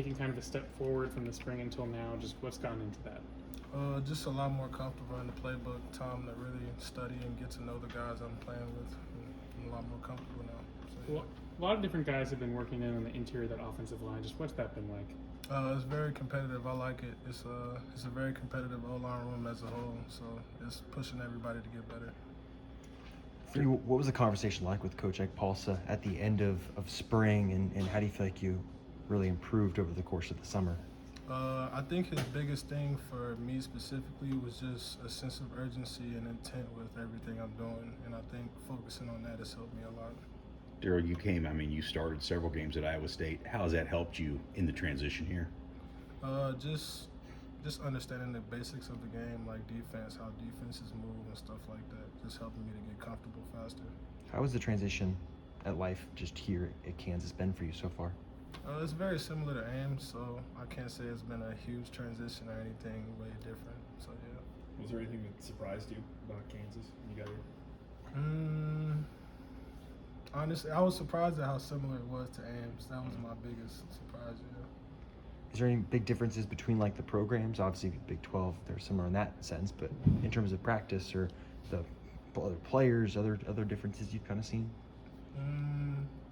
taking kind of a step forward from the spring until now? Just what's gone into that? Just a lot more comfortable in the playbook, time to really study and get to know the guys I'm playing with. I'm a lot more comfortable now. So, yeah. Well, a lot of different guys have been working in on the interior of that offensive line. Just what's that been like? It's very competitive. I like it. It's a very competitive O-line room as a whole, so it's pushing everybody to get better. For you, what was the conversation like with Coach Ekpalsa at the end of spring, and how do you feel like you really improved over the course of the summer? I think his biggest thing for me specifically was just a sense of urgency and intent with everything I'm doing, and I think focusing on that has helped me a lot. Darrell, you started several games at Iowa State. How has that helped you in the transition here? Just understanding the basics of the game, like defense, how defenses move and stuff like that, just helping me to get comfortable faster. How has the transition at life just here at Kansas been for you so far? It's very similar to Ames, so I can't say it's been a huge transition or anything way different. So yeah. Was there anything that surprised you about Kansas when you got here? Honestly, I was surprised at how similar it was to Ames. That was my biggest surprise. Yeah. Is there any big differences between like the programs? Obviously, Big 12, they're similar in that sense, but in terms of practice or the other players, other differences you've kind of seen?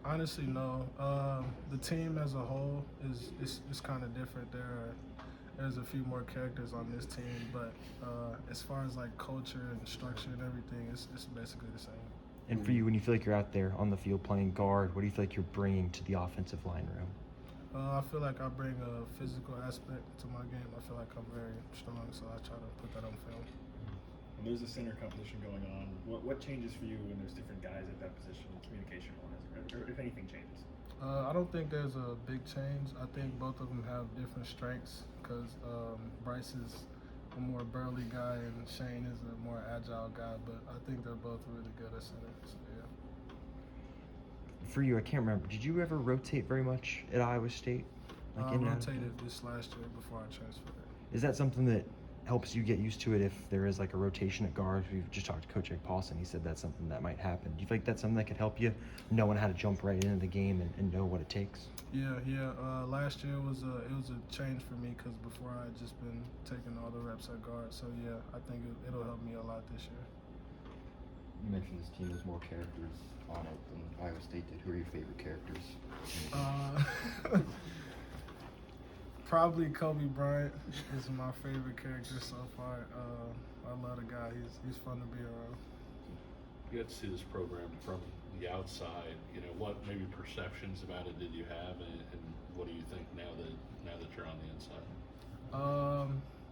Honestly, no. The team as a whole is kind of different. There's a few more characters on this team, but as far as like culture and structure and everything, it's basically the same. And for you, when you feel like you're out there on the field playing guard, what do you feel like you're bringing to the offensive line room? I feel like I bring a physical aspect to my game. I feel like I'm very strong, so I try to put that on film. When there's a center competition going on, what changes for you when there's different guys at that position, communication-wise, or if anything changes? I don't think there's a big change. I think both of them have different strengths because Bryce is a more burly guy and Shane is a more agile guy, but I think they're both really good at center, so yeah. For you, I can't remember. Did you ever rotate very much at Iowa State? I rotated this last year before I transferred. Is that something that helps you get used to it if there is like a rotation at guard? We've just talked to Coach Ekpalsa. He said that's something that might happen. Do you feel like that's something that could help you knowing how to jump right into the game and know what it takes? Yeah. Last year was a change for me because before I had just been taking all the reps at guard. So yeah, I think it'll help me a lot this year. You mentioned this team has more characters on it than Iowa State did. Who are your favorite characters? Probably Kobe Bryant is my favorite character so far. I love the guy. He's fun to be around. You got to see this program from the outside. You know, what maybe perceptions about it did you have, and what do you think now that you're on the inside?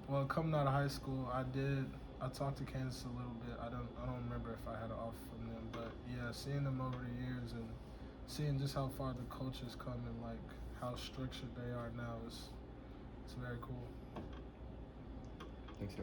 Well, coming out of high school, I talked to Kansas a little bit. I don't remember if I had an offer from them, but yeah, seeing them over the years and seeing just how far the culture's come and like how structured they are now is very cool.